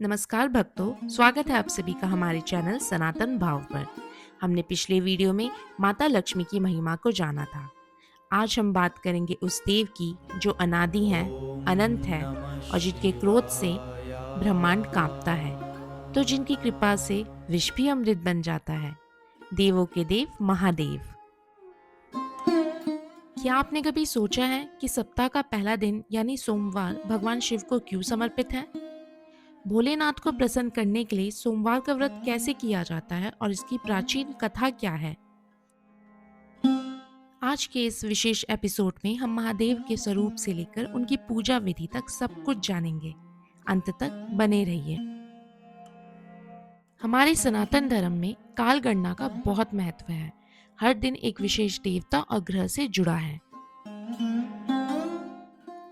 नमस्कार भक्तों, स्वागत है आप सभी का हमारे चैनल सनातन भाव पर। हमने पिछले वीडियो में माता लक्ष्मी की महिमा को जाना था। आज हम बात करेंगे उस देव की जो अनादि है, अनंत है और जिनके क्रोध से ब्रह्मांड कांपता है, तो जिनकी कृपा से विष भी अमृत बन जाता है। देवों के देव महादेव। क्या आपने कभी सोचा है कि सप्ताह का पहला दिन यानी सोमवार भगवान शिव को क्यों समर्पित है? भोलेनाथ को प्रसन्न करने के लिए सोमवार का व्रत कैसे किया जाता है और इसकी प्राचीन कथा क्या है? आज के इस विशेष एपिसोड में हम महादेव के स्वरूप से लेकर उनकी पूजा विधि तक सब कुछ जानेंगे। अंत तक बने रहिए। हमारे सनातन धर्म में काल गणना का बहुत महत्व है। हर दिन एक विशेष देवता और ग्रह से जुड़ा है।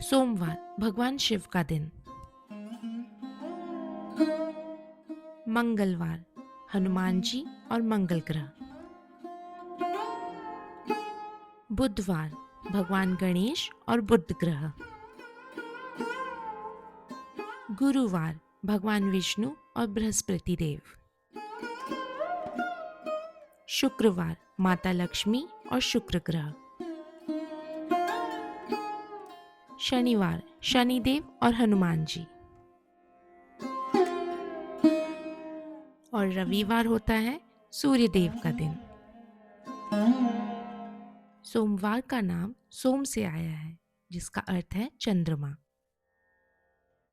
सोमवार भगवान शिव का दिन। मंगलवार हनुमान जी और मंगल ग्रह। बुधवार भगवान गणेश और बुध ग्रह। गुरुवार भगवान विष्णु और बृहस्पति देव। शुक्रवार माता लक्ष्मी और शुक्र ग्रह। शनिवार शनिदेव और हनुमान जी। और रविवार होता है सूर्य देव का दिन। सोमवार का नाम सोम से आया है, जिसका अर्थ है चंद्रमा।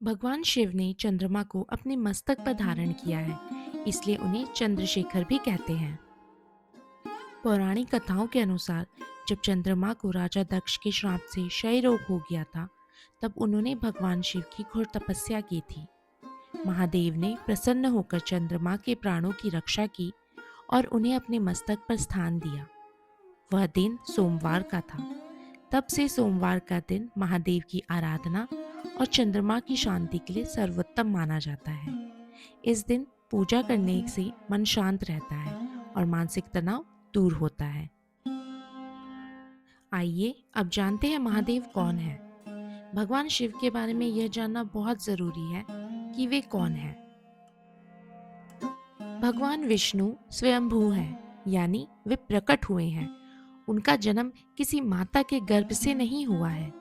भगवान शिव ने चंद्रमा को अपने मस्तक पर धारण किया है, इसलिए उन्हें चंद्रशेखर भी कहते हैं। पौराणिक कथाओं के अनुसार जब चंद्रमा को राजा दक्ष के श्राप से क्षय रोग हो गया था, तब उन्होंने भगवान शिव की घोर तपस्या की थी। महादेव ने प्रसन्न होकर चंद्रमा के प्राणों की रक्षा की और उन्हें अपने मस्तक पर स्थान दिया। वह दिन सोमवार का था। तब से सोमवार का दिन महादेव की आराधना और चंद्रमा की शांति के लिए सर्वोत्तम माना जाता है। इस दिन पूजा करने से मन शांत रहता है और मानसिक तनाव दूर होता है। आइए अब जानते हैं महादेव कौन है। भगवान शिव के बारे में यह जानना बहुत जरूरी है कि वे कौन हैं। भगवान विष्णु स्वयंभू हैं, यानी वे प्रकट हुए हैं। उनका जन्म किसी माता के गर्भ से नहीं हुआ है।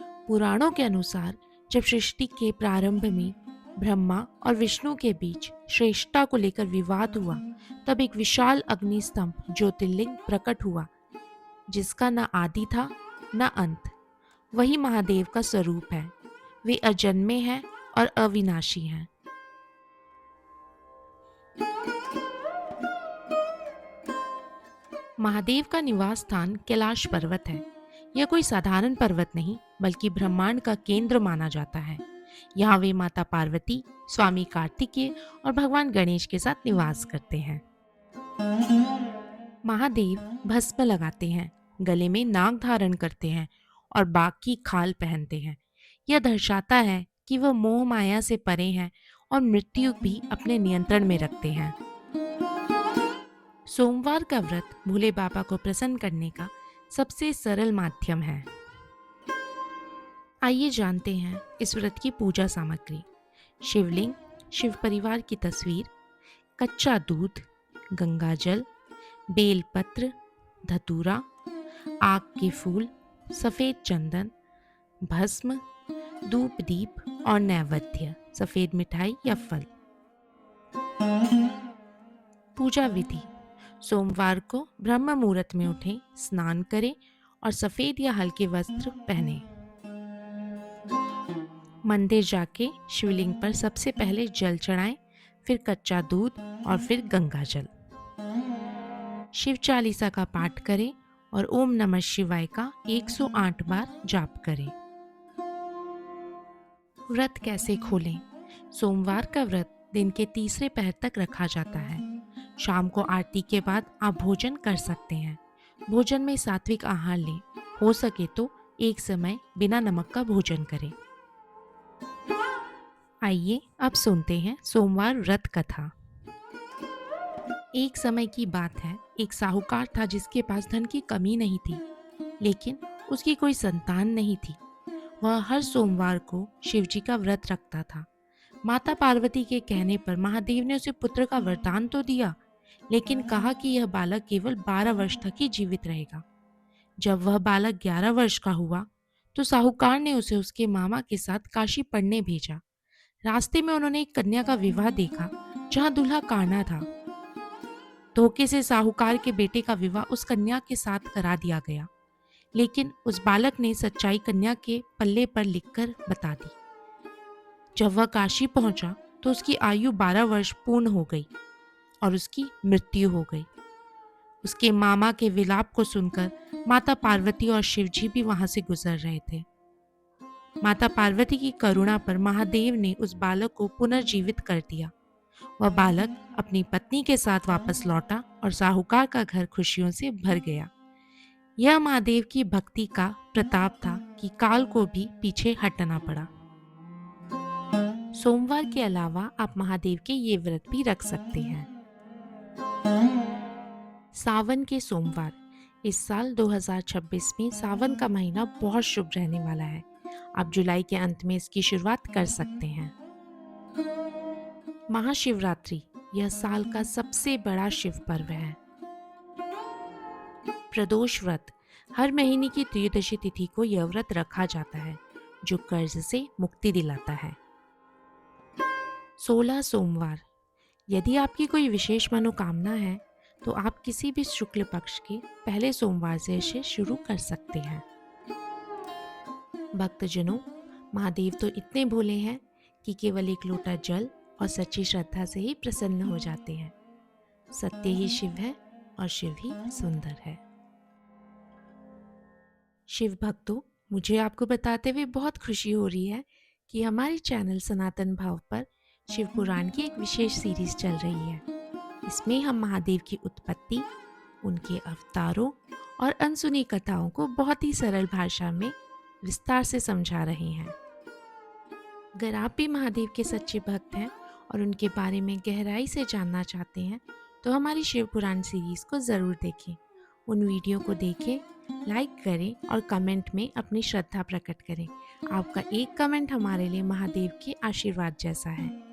पुराणों के अनुसार जब सृष्टि के प्रारंभ में ब्रह्मा और विष्णु के बीच श्रेष्ठता को लेकर विवाद हुआ, तब एक विशाल अग्निस्तंभ ज्योतिर्लिंग प्रकट हुआ, जिसका न आदि था न अंत। वही महादेव का स्वरूप है। वे अजन्मे हैं और अविनाशी हैं। महादेव का निवास स्थान कैलाश पर्वत है। यह कोई साधारण पर्वत नहीं, बल्कि ब्रह्मांड का केंद्र माना जाता है। यहाँ वे माता पार्वती, स्वामी कार्तिकेय और भगवान गणेश के साथ निवास करते हैं। महादेव भस्म लगाते हैं, गले में नाग धारण करते हैं और बाघ की खाल पहनते हैं। यह दर्शाता है कि वह मोह माया से परे हैं और मृत्यु भी अपने नियंत्रण में रखते हैं। सोमवार का व्रत भोले बाबा को प्रसन्न करने का सबसे सरल माध्यम है। आइए जानते हैं इस व्रत की पूजा सामग्री। शिवलिंग, शिव परिवार की तस्वीर, कच्चा दूध, गंगाजल, बेलपत्र, धतूरा, आक के फूल, सफेद चंदन, भस्म, धूप दीप और नैवेद्य, सफेद मिठाई या फल। पूजा विधि। सोमवार को ब्रह्म मुहूर्त में उठें, स्नान करें और सफेद या हल्के वस्त्र पहनें। मंदिर जाके शिवलिंग पर सबसे पहले जल चढ़ाएं, फिर कच्चा दूध और फिर गंगाजल। शिव चालीसा का पाठ करें और ओम नमः शिवाय का 108 बार जाप करें। व्रत कैसे खोलें? सोमवार का व्रत दिन के तीसरे पहर तक रखा जाता है। शाम को आरती के बाद आप भोजन कर सकते हैं। भोजन में सात्विक आहार लें। हो सके तो एक समय बिना नमक का भोजन करें। आइए अब सुनते हैं सोमवार व्रत कथा। एक समय की बात है, एक साहूकार था जिसके पास धन की कमी नहीं थी, लेकिन उसकी कोई संतान नहीं थी। वह हर सोमवार को शिवजी का व्रत रखता था। माता पार्वती के कहने पर महादेव ने उसे पुत्र का वरदान तो दिया, लेकिन कहा कि यह बालक केवल 12 वर्ष तक ही जीवित रहेगा। जब वह बालक 11 वर्ष का हुआ, तो साहूकार ने उसे उसके मामा के साथ काशी पढ़ने भेजा। रास्ते में उन्होंने एक कन्या का विवाह देखा, जहां दूल्हा कान्हा था। धोखे से साहूकार के बेटे का विवाह उस कन्या के साथ करा दिया गया, लेकिन उस बालक ने सच्चाई कन्या के पल्ले पर लिखकर बता दी। जब वह काशी पहुंचा, तो उसकी आयु 12 वर्ष पूर्ण हो गई और उसकी मृत्यु हो गई। उसके मामा के विलाप को सुनकर माता पार्वती और शिवजी भी वहां से गुजर रहे थे। माता पार्वती की करुणा पर महादेव ने उस बालक को पुनर्जीवित कर दिया। वह बालक अपनी पत्नी के साथ वापस लौटा और साहूकार का घर खुशियों से भर गया। यह महादेव की भक्ति का प्रताप था कि काल को भी पीछे हटना पड़ा। सोमवार के अलावा आप महादेव के ये व्रत भी रख सकते हैं। सावन के सोमवार। इस साल 2026 में सावन का महीना बहुत शुभ रहने वाला है। आप जुलाई के अंत में इसकी शुरुआत कर सकते हैं। महाशिवरात्रि यह साल का सबसे बड़ा शिव पर्व है। प्रदोष व्रत। हर महीने की त्रयोदशी तिथि को यह व्रत रखा जाता है, जो कर्ज से मुक्ति दिलाता है। 16 सोमवार। यदि आपकी कोई विशेष मनोकामना है, तो आप किसी भी शुक्ल पक्ष के पहले सोमवार से इसे शुरू कर सकते हैं। भक्तजनों, महादेव तो इतने भोले हैं कि केवल एक लोटा जल और सच्ची श्रद्धा से ही प्रसन्न हो जाते हैं। सत्य ही शिव है और शिव ही सुंदर है। शिव भक्तों, मुझे आपको बताते हुए बहुत खुशी हो रही है कि हमारे चैनल सनातन भाव पर शिव पुराण की एक विशेष सीरीज चल रही है। इसमें हम महादेव की उत्पत्ति, उनके अवतारों और अनसुनी कथाओं को बहुत ही सरल भाषा में विस्तार से समझा रहे हैं। अगर आप भी महादेव के सच्चे भक्त हैं और उनके बारे में गहराई से जानना चाहते हैं, तो हमारी शिव पुराण सीरीज को ज़रूर देखें। उन वीडियो को देखें, लाइक करें और कमेंट में अपनी श्रद्धा प्रकट करें। आपका एक कमेंट हमारे लिए महादेव के आशीर्वाद जैसा है।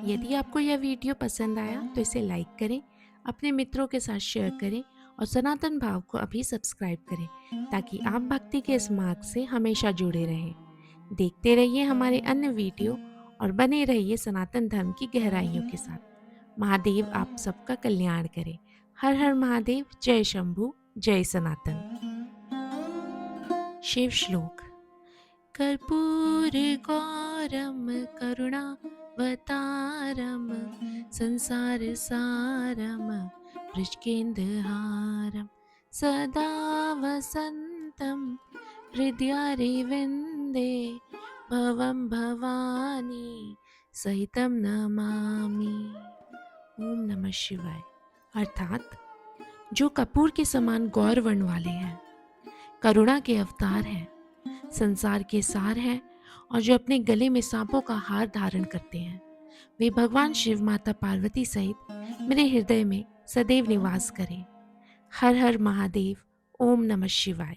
यदि आपको यह वीडियो पसंद आया तो इसे लाइक करें, अपने मित्रों के साथ शेयर करें और सनातन भाव को अभी सब्सक्राइब करें, ताकि आप भक्ति के इस मार्ग से हमेशा जुड़े रहें। देखते रहिए हमारे अन्य वीडियो और बने रहिए सनातन धर्म की गहराइयों के साथ। महादेव आप सबका कल्याण करे। हर हर महादेव। जय शंभू, जय सनातन। शिव श्लोक। कर्पूर गौरम करुणावतारम संसार सारम वृषकेन्द्रहारम सदा वसंतम हृदयारविन्दे भवं भवानी सहितं नमामि। ओम नमः शिवाय। अर्थात जो कपूर के समान गौर वर्ण वाले हैं, करुणा के अवतार हैं, संसार के सार हैं और जो अपने गले में सांपों का हार धारण करते हैं, वे भगवान शिव, माता पार्वती सहित मेरे हृदय में सदैव निवास करें। हर हर महादेव। ओम नमः शिवाय।